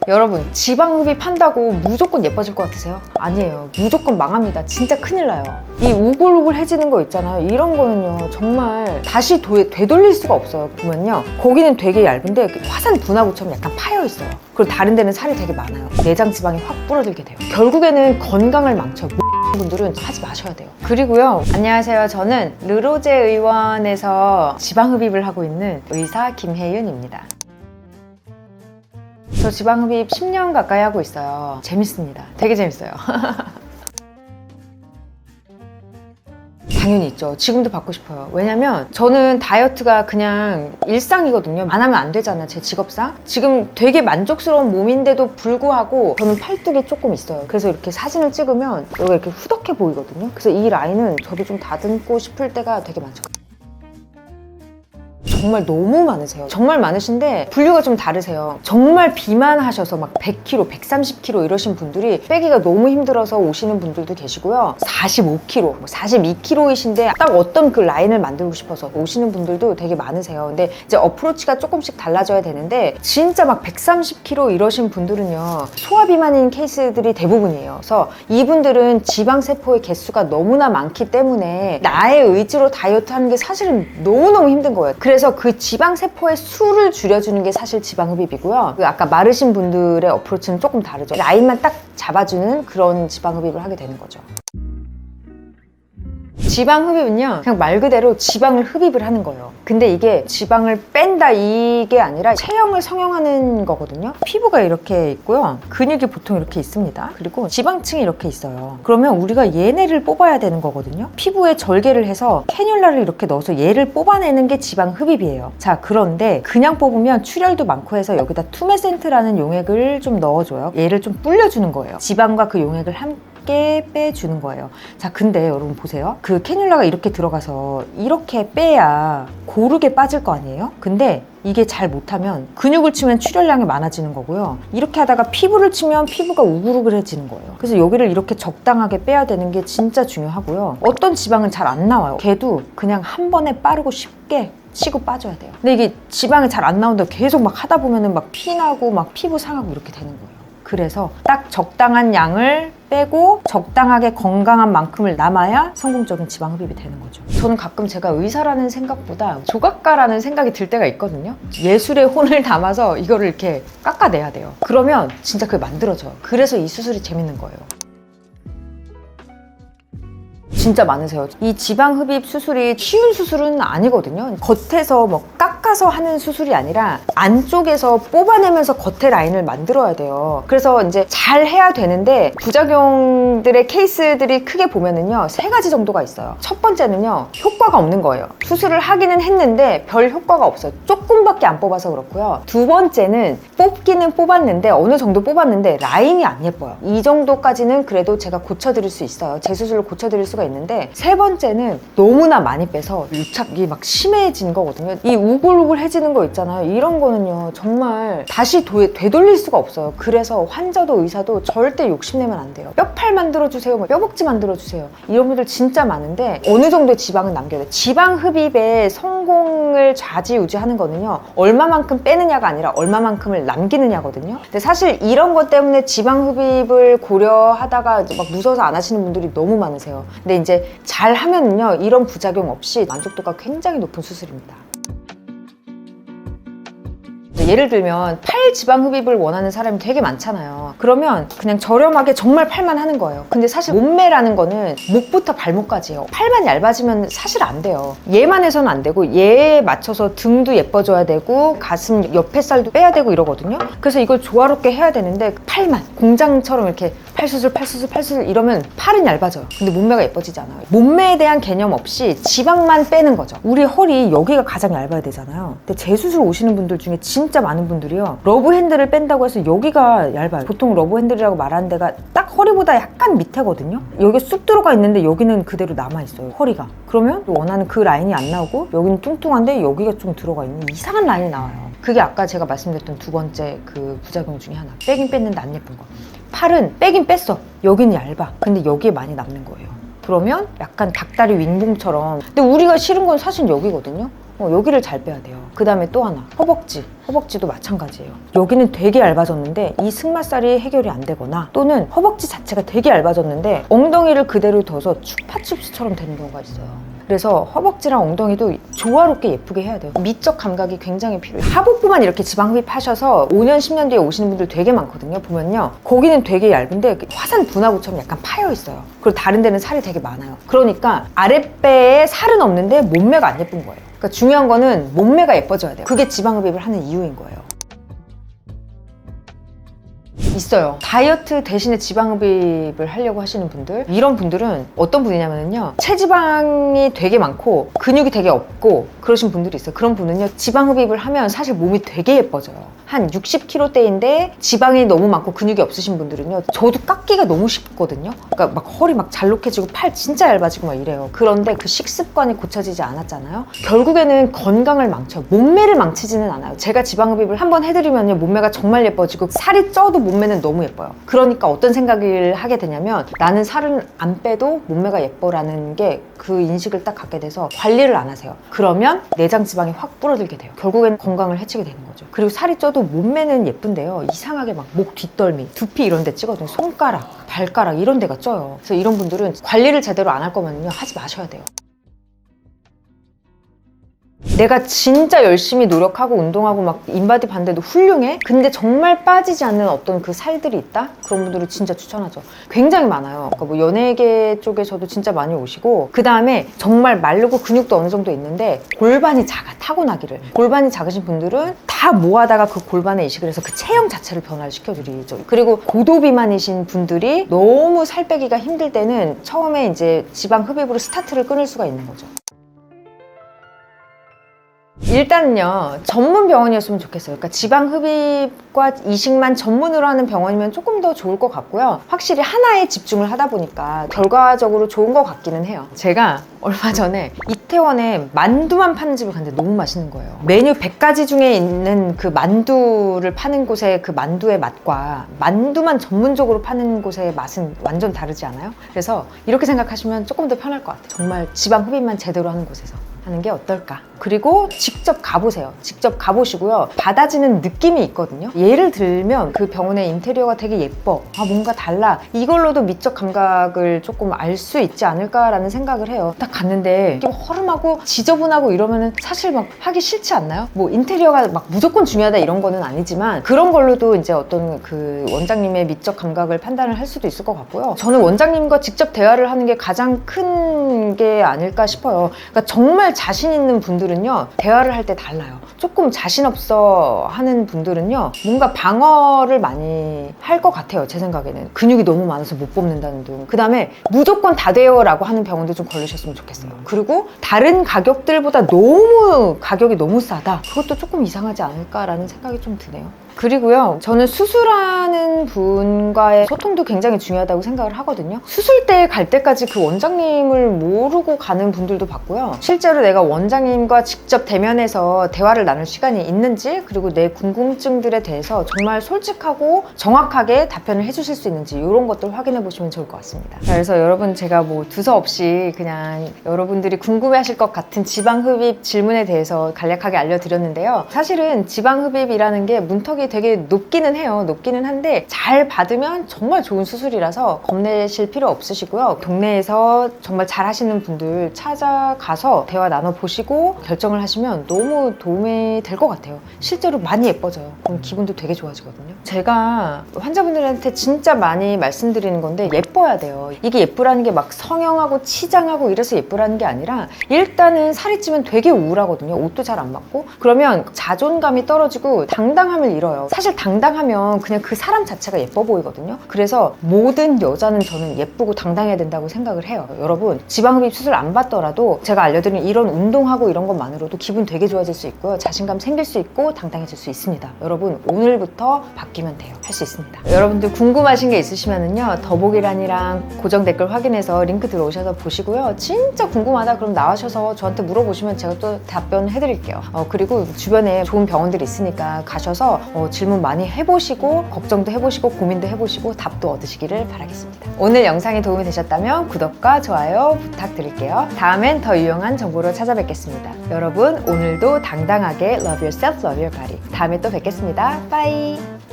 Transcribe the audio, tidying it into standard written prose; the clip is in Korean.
여러분, 지방 흡입 한다고 무조건 예뻐질 것 같으세요? 아니에요. 무조건 망합니다. 진짜 큰일 나요. 이 우글우글해지는 거 있잖아요. 이런 거는요, 정말 다시 되돌릴 수가 없어요. 보면요, 거기는 되게 얇은데 화산 분화구처럼 약간 파여 있어요. 그리고 다른 데는 살이 되게 많아요. 내장 지방이 확 불어들게 돼요. 결국에는 건강을 망쳐요. 분들은 하지 마셔야 돼요. 그리고요, 안녕하세요. 저는 르로제 의원에서 지방 흡입을 하고 있는 의사 김혜윤입니다. 저 지방 흡입 10년 가까이 하고 있어요. 재밌습니다. 되게 재밌어요. 당연히 있죠. 지금도 받고 싶어요. 왜냐면 저는 다이어트가 그냥 일상이거든요. 안 하면 안 되잖아요, 제 직업상. 지금 되게 만족스러운 몸인데도 불구하고 저는 팔뚝이 조금 있어요. 그래서 이렇게 사진을 찍으면 여기가 이렇게 후덕해 보이거든요. 그래서 이 라인은 저도 좀 다듬고 싶을 때가 되게 많죠. 정말 너무 많으세요. 정말 많으신데 분류가 좀 다르세요. 정말 비만하셔서 막 100kg, 130kg 이러신 분들이 빼기가 너무 힘들어서 오시는 분들도 계시고요. 45kg, 42kg이신데 딱 어떤 그 라인을 만들고 싶어서 오시는 분들도 되게 많으세요. 근데 이제 어프로치가 조금씩 달라져야 되는데 진짜 막 130kg 이러신 분들은요, 소화비만인 케이스들이 대부분이에요. 그래서 이분들은 지방세포의 개수가 너무나 많기 때문에 나의 의지로 다이어트 하는 게 사실은 너무너무 힘든 거예요. 그래서 그 지방세포의 수를 줄여주는 게 사실 지방흡입이고요. 아까 마르신 분들의 어프로치는 조금 다르죠. 라인만 딱 잡아주는 그런 지방흡입을 하게 되는 거죠. 지방 흡입은요, 그냥 말 그대로 지방을 흡입을 하는 거예요. 근데 이게 지방을 뺀다 이게 아니라 체형을 성형하는 거거든요. 피부가 이렇게 있고요, 근육이 보통 이렇게 있습니다. 그리고 지방층이 이렇게 있어요. 그러면 우리가 얘네를 뽑아야 되는 거거든요. 피부에 절개를 해서 캐뉼라를 이렇게 넣어서 얘를 뽑아내는 게 지방 흡입이에요. 자, 그런데 그냥 뽑으면 출혈도 많고 해서 여기다 투메센트라는 용액을 좀 넣어줘요. 얘를 좀 불려주는 거예요. 지방과 그 용액을 함께 빼주는 거예요. 자, 근데 여러분 보세요. 그 캐뉼라가 이렇게 들어가서 이렇게 빼야 고르게 빠질 거 아니에요? 근데 이게 잘 못하면 근육을 치면 출혈량이 많아지는 거고요. 이렇게 하다가 피부를 치면 피부가 우글우글해지는 거예요. 그래서 여기를 이렇게 적당하게 빼야 되는 게 진짜 중요하고요. 어떤 지방은 잘 안 나와요. 걔도 그냥 한 번에 빠르고 쉽게 치고 빠져야 돼요. 근데 이게 지방이 잘 안 나온다고 계속 막 하다 보면은 막 피나고 막 피부 상하고 이렇게 되는 거예요. 그래서 딱 적당한 양을 빼고 적당하게 건강한 만큼을 남아야 성공적인 지방 흡입이 되는 거죠. 저는 가끔 제가 의사라는 생각보다 조각가라는 생각이 들 때가 있거든요. 예술의 혼을 담아서 이거를 이렇게 깎아내야 돼요. 그러면 진짜 그게 만들어져요. 그래서 이 수술이 재밌는 거예요. 진짜 많으세요. 이 지방 흡입 수술이 쉬운 수술은 아니거든요. 겉에서 뭐 깎아서 하는 수술이 아니라 안쪽에서 뽑아내면서 겉에 라인을 만들어야 돼요. 그래서 이제 잘 해야 되는데 부작용들의 케이스들이 크게 보면은요, 3가지 정도가 있어요. 첫 번째는요, 효과가 없는 거예요. 수술을 하기는 했는데 별 효과가 없어요. 조금밖에 안 뽑아서 그렇고요. 두 번째는 뽑기는 뽑았는데 어느 정도 뽑았는데 라인이 안 예뻐요. 이 정도까지는 그래도 제가 고쳐드릴 수 있어요. 제 수술로 고쳐드릴 수가 있는데, 세 번째는 너무나 많이 빼서 유착이 막 심해진 거거든요. 이 우글우글해지는 거 있잖아요. 이런 거는요, 정말 다시 되돌릴 수가 없어요. 그래서 환자도 의사도 절대 욕심내면 안 돼요. 뼈팔 만들어주세요, 뼈복지 만들어주세요, 이런 분들 진짜 많은데 어느 정도의 지방은 남겨야 돼요. 지방 흡입의 성공을 좌지우지하는 거는요, 얼마만큼 빼느냐가 아니라 얼마만큼을 남기느냐거든요. 근데 사실 이런 것 때문에 지방 흡입을 고려하다가 막 무서워서 안 하시는 분들이 너무 많으세요. 근데 이제 잘 하면은요, 이런 부작용 없이 만족도가 굉장히 높은 수술입니다. 예를 들면 팔 지방 흡입을 원하는 사람이 되게 많잖아요. 그러면 그냥 저렴하게 정말 팔만 하는 거예요. 근데 사실 몸매라는 거는 목부터 발목까지예요. 팔만 얇아지면 사실 안 돼요. 얘만 해서는 안 되고 얘에 맞춰서 등도 예뻐져야 되고 가슴 옆에 살도 빼야 되고 이러거든요. 그래서 이걸 조화롭게 해야 되는데 팔만 공장처럼 이렇게 팔수술 이러면 팔은 얇아져요. 근데 몸매가 예뻐지지 않아요. 몸매에 대한 개념 없이 지방만 빼는 거죠. 우리 허리 여기가 가장 얇아야 되잖아요. 근데 재수술 오시는 분들 중에 진짜 많은 분들이요, 러브 핸들을 뺀다고 해서 여기가 얇아요. 보통 러브 핸들이라고 말하는 데가 딱 허리보다 약간 밑에거든요. 여기 쑥 들어가 있는데 여기는 그대로 남아있어요, 허리가. 그러면 원하는 그 라인이 안 나오고 여기는 뚱뚱한데 여기가 좀 들어가 있는 이상한 라인이 나와요. 그게 아까 제가 말씀드렸던 두 번째 그 부작용 중에 하나. 빼긴 뺐는데 안 예쁜 거. 팔은 빼긴 뺐어. 여기는 얇아. 근데 여기에 많이 남는 거예요. 그러면 약간 닭다리 윙봉처럼. 근데 우리가 싫은 건 사실 여기거든요. 여기를 잘 빼야 돼요. 그 다음에 또 하나, 허벅지도 마찬가지예요. 여기는 되게 얇아졌는데 이 승마살이 해결이 안 되거나, 또는 허벅지 자체가 되게 얇아졌는데 엉덩이를 그대로 둬서 추파춥스처럼 되는 경우가 있어요. 그래서 허벅지랑 엉덩이도 조화롭게 예쁘게 해야 돼요. 미적 감각이 굉장히 필요해요. 하복부만 이렇게 지방 흡입하셔서 5년, 10년 뒤에 오시는 분들 되게 많거든요. 보면요, 거기는 되게 얇은데 화산 분화구처럼 약간 파여 있어요. 그리고 다른 데는 살이 되게 많아요. 그러니까 아랫배에 살은 없는데 몸매가 안 예쁜 거예요. 그러니까 중요한 거는 몸매가 예뻐져야 돼요. 그게 지방 흡입을 하는 이유인 거예요. 있어요. 다이어트 대신에 지방 흡입을 하려고 하시는 분들, 이런 분들은 어떤 분이냐면요, 체지방이 되게 많고 근육이 되게 없고 그러신 분들이 있어요. 그런 분은요, 지방 흡입을 하면 사실 몸이 되게 예뻐져요. 한 60kg대인데 지방이 너무 많고 근육이 없으신 분들은요, 저도 깎기가 너무 쉽거든요. 그러니까 막 허리 막 잘록해지고 팔 진짜 얇아지고 막 이래요. 그런데 그 식습관이 고쳐지지 않았잖아요. 결국에는 건강을 망쳐요. 몸매를 망치지는 않아요. 제가 지방 흡입을 한번 해드리면요, 몸매가 정말 예뻐지고 살이 쪄도 몸매는 너무 예뻐요. 그러니까 어떤 생각을 하게 되냐면, 나는 살을 안 빼도 몸매가 예뻐라는 게, 그 인식을 딱 갖게 돼서 관리를 안 하세요. 그러면 내장 지방이 확 불어들게 돼요. 결국엔 건강을 해치게 되는 거죠. 그리고 살이 쪄도 몸매는 예쁜데요, 이상하게 막 목 뒷덜미, 두피 이런 데 찌거든요. 손가락, 발가락 이런 데가 쪄요. 그래서 이런 분들은 관리를 제대로 안 할 거면요, 하지 마셔야 돼요. 내가 진짜 열심히 노력하고 운동하고 막 인바디 봤는데도 훌륭해? 근데 정말 빠지지 않는 어떤 그 살들이 있다? 그런 분들은 진짜 추천하죠. 굉장히 많아요. 그러니까 뭐 연예계 쪽에서도 진짜 많이 오시고, 그 다음에 정말 마르고 근육도 어느 정도 있는데 골반이 작아, 타고나기를. 골반이 작으신 분들은 다 모아다가 그 골반에 이식을 해서 그 체형 자체를 변화를 시켜드리죠. 그리고 고도비만이신 분들이 너무 살 빼기가 힘들 때는 처음에 이제 지방 흡입으로 스타트를 끊을 수가 있는 거죠. 일단은요, 전문 병원이었으면 좋겠어요. 그러니까 지방 흡입과 이식만 전문으로 하는 병원이면 조금 더 좋을 것 같고요. 확실히 하나에 집중을 하다 보니까 결과적으로 좋은 것 같기는 해요. 제가 얼마 전에 이태원에 만두만 파는 집을 갔는데 너무 맛있는 거예요. 메뉴 100가지 중에 있는 그 만두를 파는 곳의 그 만두의 맛과 만두만 전문적으로 파는 곳의 맛은 완전 다르지 않아요? 그래서 이렇게 생각하시면 조금 더 편할 것 같아요. 정말 지방 흡입만 제대로 하는 곳에서 하는 게 어떨까? 그리고 직접 가보세요. 직접 가보시고요, 받아지는 느낌이 있거든요. 예를 들면 그 병원의 인테리어가 되게 예뻐, 뭔가 달라, 이걸로도 미적 감각을 조금 알 수 있지 않을까라는 생각을 해요. 딱 갔는데 허름하고 지저분하고 이러면은 사실 막 하기 싫지 않나요? 뭐 인테리어가 막 무조건 중요하다 이런 거는 아니지만, 그런 걸로도 이제 어떤 그 원장님의 미적 감각을 판단을 할 수도 있을 것 같고요. 저는 원장님과 직접 대화를 하는 게 가장 큰 게 아닐까 싶어요. 그러니까 정말 자신 있는 분들은요, 대화를 할 때 달라요. 조금 자신 없어 하는 분들은요, 뭔가 방어를 많이 할 것 같아요. 제 생각에는 근육이 너무 많아서 못 뽑는다는 등. 그 다음에 무조건 다 돼요 라고 하는 병원도 좀 걸리셨으면 좋겠어요. 그리고 다른 가격들보다 너무 가격이 너무 싸다, 그것도 조금 이상하지 않을까라는 생각이 좀 드네요. 그리고요, 저는 수술하는 분과의 소통도 굉장히 중요하다고 생각을 하거든요. 수술대에 갈 때까지 그 원장님을 모르고 가는 분들도 봤고요. 실제로 내가 원장님과 직접 대면해서 대화를 나눌 시간이 있는지, 그리고 내 궁금증들에 대해서 정말 솔직하고 정확하게 답변을 해주실 수 있는지, 이런 것들 확인해 보시면 좋을 것 같습니다. 그래서 여러분, 제가 뭐 두서없이 그냥 여러분들이 궁금해하실 것 같은 지방 흡입 질문에 대해서 간략하게 알려드렸는데요. 사실은 지방 흡입이라는 게 문턱이 되게 높기는 해요. 높기는 한데 잘 받으면 정말 좋은 수술이라서 겁내실 필요 없으시고요. 동네에서 정말 잘 하시는 분들 찾아가서 대화 나눠보시고 결정을 하시면 너무 도움이 될 것 같아요. 실제로 많이 예뻐져요. 그럼 기분도 되게 좋아지거든요. 제가 환자분들한테 진짜 많이 말씀드리는 건데, 예뻐야 돼요. 이게 예쁘라는 게 막 성형하고 치장하고 이래서 예쁘라는 게 아니라, 일단은 살이 찌면 되게 우울하거든요. 옷도 잘 안 맞고. 그러면 자존감이 떨어지고 당당함을 잃어요. 사실 당당하면 그냥 그 사람 자체가 예뻐 보이거든요. 그래서 모든 여자는 저는 예쁘고 당당해야 된다고 생각을 해요. 여러분, 지방흡입 수술 안 받더라도 제가 알려드린 이런 운동하고 이런 것만으로도 기분 되게 좋아질 수 있고요, 자신감 생길 수 있고 당당해질 수 있습니다. 여러분, 오늘부터 바뀌면 돼요. 할 수 있습니다. 여러분들 궁금하신 게 있으시면은요, 더보기란이랑 고정 댓글 확인해서 링크 들어오셔서 보시고요. 진짜 궁금하다 그럼 나와셔서 저한테 물어보시면 제가 또 답변 해드릴게요. 그리고 주변에 좋은 병원들이 있으니까 가셔서 질문 많이 해보시고 걱정도 해보시고 고민도 해보시고 답도 얻으시기를 바라겠습니다. 오늘 영상이 도움이 되셨다면 구독과 좋아요 부탁드릴게요. 다음엔 더 유용한 정보로 찾아뵙겠습니다. 여러분 오늘도 당당하게 Love yourself, love your body. 다음에 또 뵙겠습니다. 빠이.